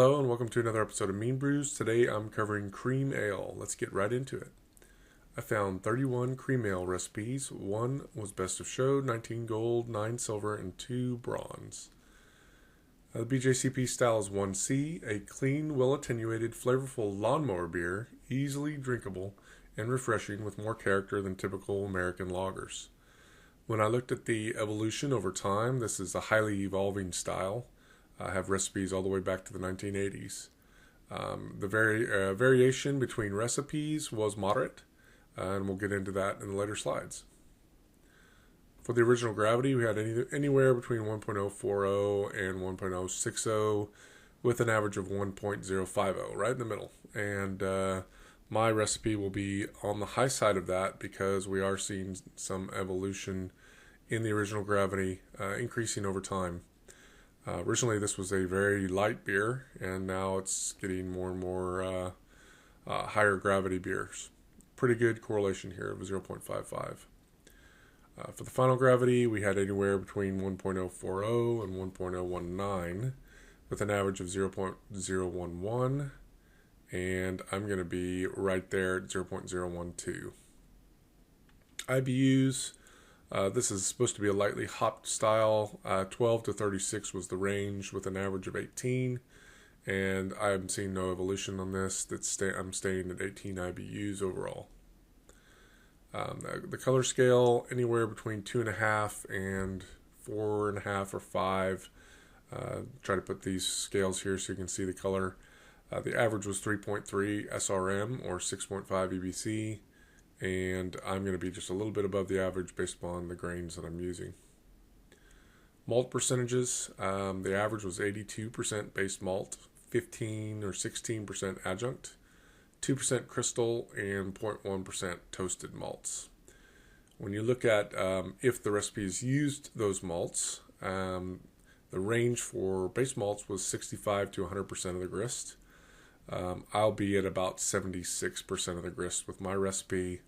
Hello and welcome to another episode of Meanbrews. Today I'm covering cream ale. Let's get right into it. I found 31 cream ale recipes. One was best of show, 19 gold, 9 silver, and 2 bronze. The BJCP style is 1C, a clean, well-attenuated, flavorful lawnmower beer, easily drinkable and refreshing with more character than typical American lagers. When I looked at the evolution over time, this is a highly evolving style. I have recipes all the way back to the 1980s. The variation between recipes was moderate, and we'll get into that in the later slides. For the original gravity, we had anywhere between 1.040 and 1.060 with an average of 1.050, right in the middle. And my recipe will be on the high side of that because we are seeing some evolution in the original gravity, increasing over time. Originally, this was a very light beer, and now it's getting more and more higher gravity beers. Pretty good correlation here of 0.55. For the final gravity, we had anywhere between 1.040 and 1.019 with an average of 0.011, and I'm going to be right there at 0.012. IBUs. This is supposed to be a lightly hopped style. 12 to 36 was the range with an average of 18. And I'm seeing no evolution on this. I'm staying at 18 IBUs overall. The color scale, anywhere between 2.5 and 4.5 or 5. Try to put these scales here so you can see the color. The average was 3.3 SRM or 6.5 EBC. And I'm going to be just a little bit above the average based upon the grains that I'm using. Malt percentages, the average was 82% base malt, 15 or 16% adjunct, 2% crystal, and 0.1% toasted malts. When you look at if the recipes used those malts, the range for base malts was 65 to 100% of the grist. I'll be at about 76% of the grist with my recipe.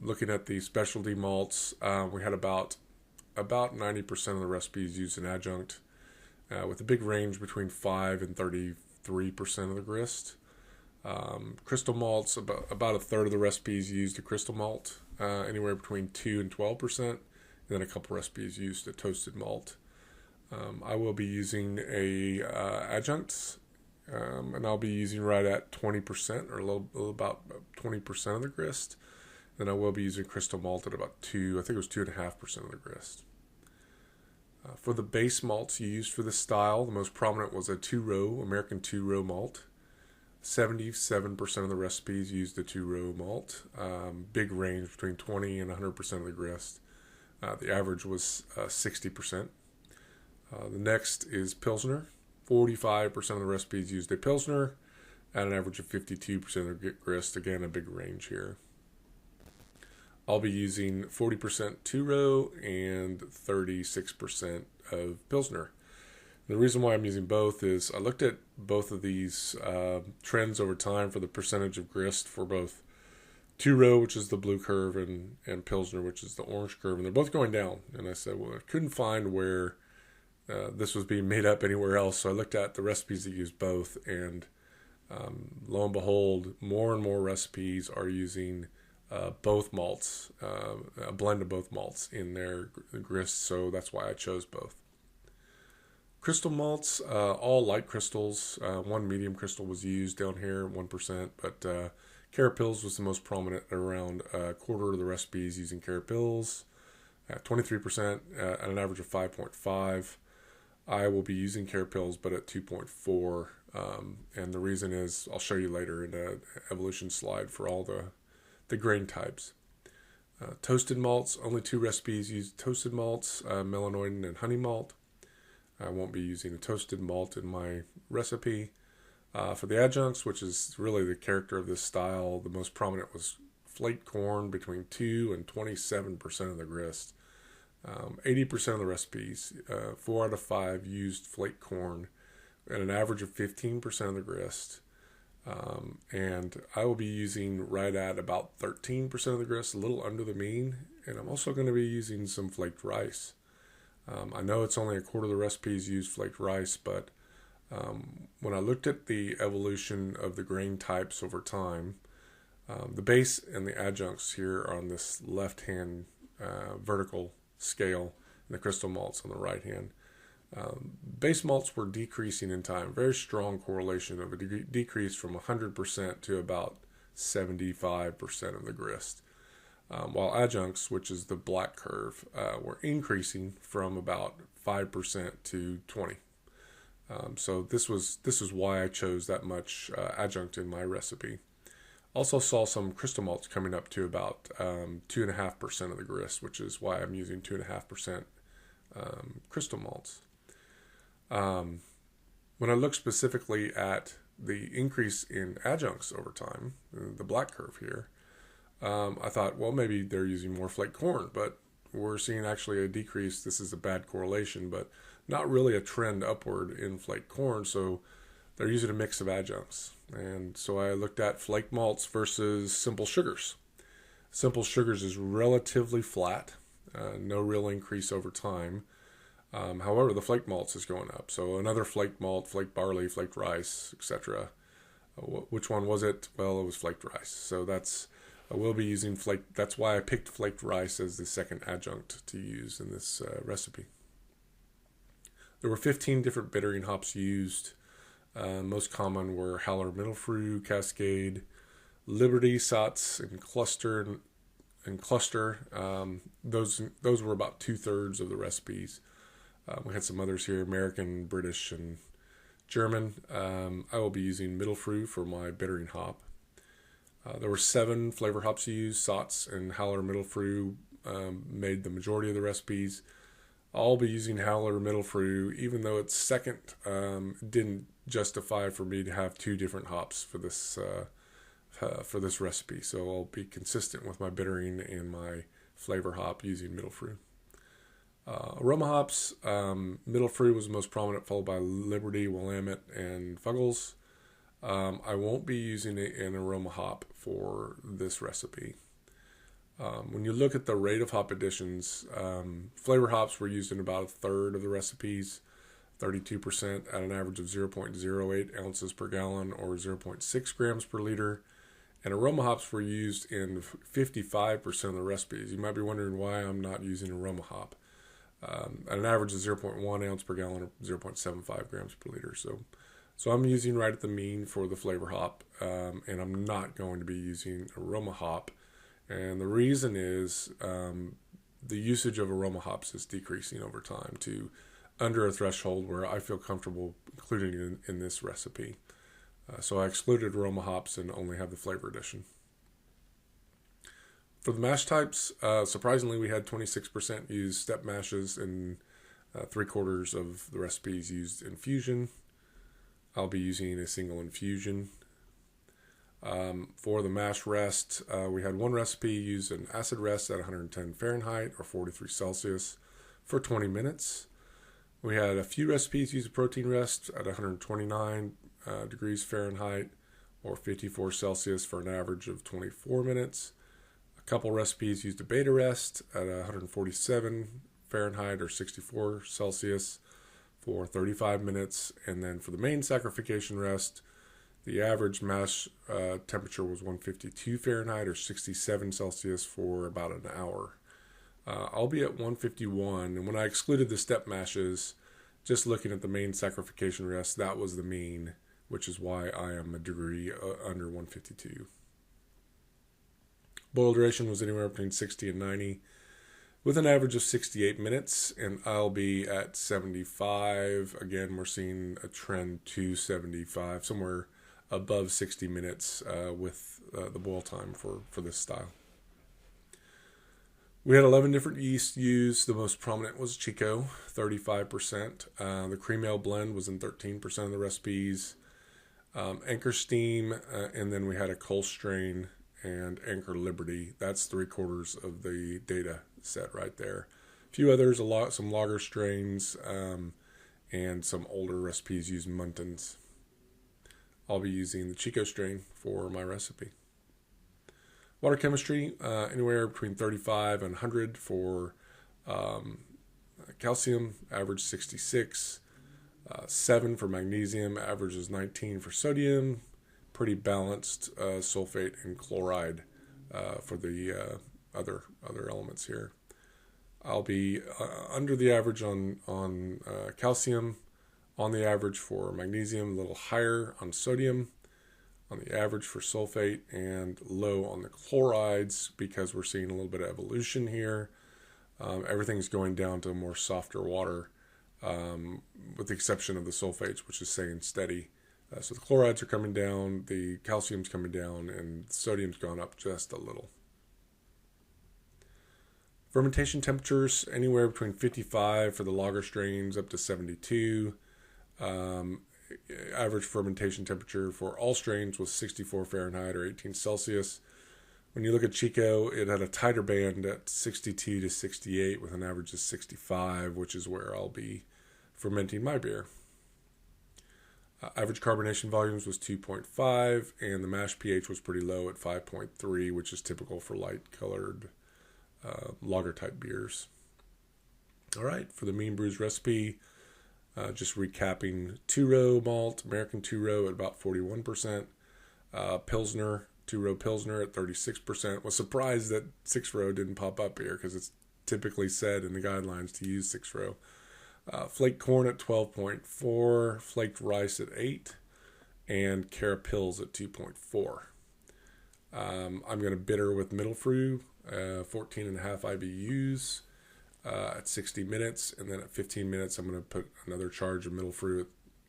Looking at the specialty malts, we had about 90% of the recipes used an adjunct, with a big range between 5 and 33% of the grist. Crystal malts, about a third of the recipes used a crystal malt, anywhere between 2 and 12%, and then a couple recipes used a toasted malt. I will be using a adjunct, and I'll be using right at 20% or a little about 20% of the grist. Then I will be using crystal malt at about 2, I think it was 2.5% of the grist. For the base malts used for this style, the most prominent was a American 2-row malt. 77% of the recipes used a 2-row malt. Big range between 20 and 100% of the grist. The average was 60%. The next is Pilsner. 45% of the recipes used a Pilsner at an average of 52% of the grist. Again, a big range here. I'll be using 40% 2-row and 36% of Pilsner. The reason why I'm using both is I looked at both of these trends over time for the percentage of grist for both 2-row, which is the blue curve, and Pilsner, which is the orange curve, and they're both going down. And I said, well, I couldn't find where this was being made up anywhere else, so I looked at the recipes that use both, and lo and behold, more and more recipes are using both malts, a blend of both malts in their grist, so that's why I chose both. Crystal malts, all light crystals. One medium crystal was used down here, 1%, but Carapils was the most prominent, around a quarter of the recipes using Carapils, at 23%, at an average of 5.5. I will be using Carapils, but at 2.4, and the reason is, I'll show you later in an evolution slide for all the grain types. Toasted malts, only 2 recipes use toasted malts, melanoidin and honey malt. I won't be using a toasted malt in my recipe. For the adjuncts, which is really the character of this style, the most prominent was flaked corn, between 2 and 27% of the grist. 80% of the recipes, 4 out of 5 used flaked corn at an average of 15% of the grist. And I will be using right at about 13% of the grist, a little under the mean, and I'm also going to be using some flaked rice. I know it's only a quarter of the recipes use flaked rice, but When I looked at the evolution of the grain types over time, the base and the adjuncts here are on this left-hand vertical scale, and the crystal malts on the right hand. Base malts were decreasing in time, very strong correlation of a decrease from 100% to about 75% of the grist. While adjuncts, which is the black curve, were increasing from about 5% to 20%. So this is why I chose that much adjunct in my recipe. Also saw some crystal malts coming up to about 2.5% of the grist, which is why I'm using 2.5% crystal malts. When I look specifically at the increase in adjuncts over time, the black curve here, I thought, well, maybe they're using more flake corn, but we're seeing actually a decrease. This is a bad correlation, but not really a trend upward in flake corn. So they're using a mix of adjuncts. And so I looked at flake malts versus simple sugars. Simple sugars is relatively flat, no real increase over time. However, the flake malts is going up. So another flake malt, flake barley, flaked rice, etc. Which one was it? Well, it was flaked rice. So I will be using flake. That's why I picked flaked rice as the second adjunct to use in this recipe. There were 15 different bittering hops used. Most common were Howler Middlefrew, Cascade, Liberty, Satz, and Cluster. Those were about 2/3 of the recipes. We had some others here: American, British, and German. I will be using Middlefrew for my bittering hop. There were 7 flavor hops used. Satz and Howler Middlefrew made the majority of the recipes. I'll be using Howler Middlefrew, even though it's second, didn't justify for me to have 2 different hops for this recipe. So I'll be consistent with my bittering and my flavor hop using Middlefrew. Aroma hops, Middlefrew was the most prominent, followed by Liberty, Willamette, and Fuggles. I won't be using an aroma hop for this recipe. When you look at the rate of hop additions, flavor hops were used in about 1/3 of the recipes, 32% at an average of 0.08 ounces per gallon or 0.6 grams per liter. And aroma hops were used in 55% of the recipes. You might be wondering why I'm not using aroma hop. At an average of 0.1 ounce per gallon or 0.75 grams per liter. So I'm using right at the mean for the flavor hop, and I'm not going to be using aroma hop. And the reason is the usage of aroma hops is decreasing over time to under a threshold where I feel comfortable including it in this recipe. So I excluded aroma hops and only have the flavor addition. For the mash types, surprisingly, we had 26% use step mashes and 3/4 of the recipes used infusion. I'll be using a single infusion. For the mash rest, we had one recipe used an acid rest at 110 Fahrenheit or 43 Celsius for 20 minutes. We had a few recipes use a protein rest at 129 degrees Fahrenheit or 54 Celsius for an average of 24 minutes. A couple recipes used a beta rest at 147 Fahrenheit or 64 Celsius for 35 minutes. And then for the main sacrification rest, the average mash temperature was 152 Fahrenheit or 67 Celsius for about an hour. I'll be at 151, and when I excluded the step mashes, just looking at the main sacrification rest, that was the mean, which is why I am a degree under 152. Boil duration was anywhere between 60 and 90, with an average of 68 minutes, and I'll be at 75. Again, we're seeing a trend to 75, somewhere above 60 minutes with the boil time for this style. We had 11 different yeasts used. The most prominent was Chico, 35%. The cream ale blend was in 13% of the recipes. Anchor Steam, and then we had a Cole strain and Anchor Liberty. That's 3/4 of the data set right there. A few others, some lager strains, and some older recipes used Muntins. I'll be using the Chico strain for my recipe. Water chemistry, anywhere between 35 and 100 for calcium, average 66. 7 for magnesium, average is 19 for sodium. Pretty balanced sulfate and chloride for the other elements here. I'll be under the average on calcium, on the average for magnesium, a little higher on sodium, on the average for sulfate, and low on the chlorides because we're seeing a little bit of evolution here. Everything's going down to more softer water, with the exception of the sulfates, which is staying steady. So the chlorides are coming down, the calcium's coming down, and the sodium's gone up just a little. Fermentation temperatures anywhere between 55 for the lager strains up to 72. Average fermentation temperature for all strains was 64 Fahrenheit or 18 Celsius. When you look at Chico, it had a tighter band at 62 to 68 with an average of 65, which is where I'll be fermenting my beer. Average carbonation volumes was 2.5, and the mash pH was pretty low at 5.3, which is typical for light-colored lager-type beers. All right, for the Meanbrews Recipe, just recapping, 2-row malt, American 2-row at about 41%, Pilsner, 2-row Pilsner at 36%. Was surprised that 6-row didn't pop up here because it's typically said in the guidelines to use 6-row. Flaked corn at 12.4, flaked rice at 8, and Carapils at 2.4. I'm going to bitter with middle brew, 14.5 IBUs at 60 minutes, and then at 15 minutes I'm going to put another charge of middle brew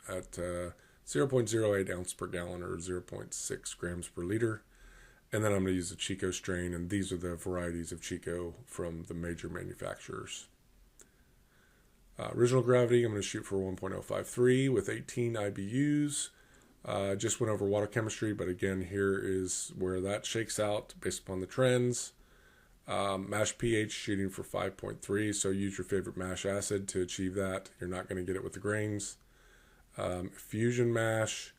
at 0.08 ounce per gallon or 0.6 grams per liter. And then I'm going to use the Chico strain, and these are the varieties of Chico from the major manufacturers. Original gravity, I'm going to shoot for 1.053 with 18 IBUs. Just went over water chemistry, but again, here is where that shakes out based upon the trends. Mash pH shooting for 5.3, so use your favorite mash acid to achieve that. You're not going to get it with the grains. Fusion mash,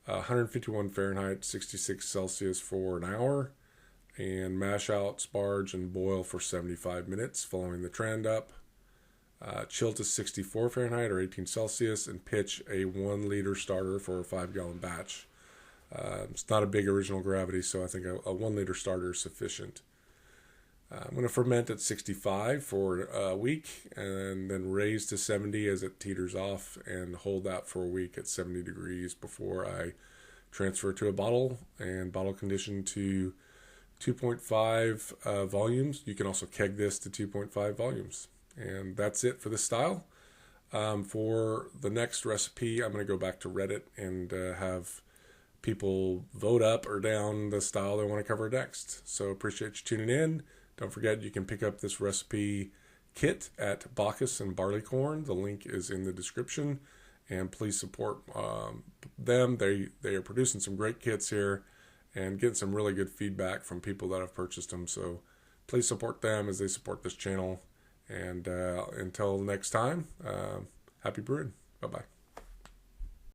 151 Fahrenheit, 66 Celsius for an hour. And mash out, sparge, and boil for 75 minutes, following the trend up. Chill to 64 Fahrenheit or 18 Celsius, and pitch a 1 liter starter for a 5-gallon batch. It's not a big original gravity, so I think a 1 liter starter is sufficient. I'm going to ferment at 65 for a week and then raise to 70 as it teeters off and hold that for a week at 70 degrees before I transfer to a bottle and bottle condition to 2.5 volumes. You can also keg this to 2.5 volumes. And that's it for this style. For the next recipe, I'm going to go back to Reddit and have people vote up or down the style they want to cover next. So appreciate you tuning in. Don't forget you can pick up this recipe kit at Bacchus and Barleycorn. The link is in the description. And please support them. They are producing some great kits here and getting some really good feedback from people that have purchased them. So please support them as they support this channel. And until next time, happy brewing. Bye-bye.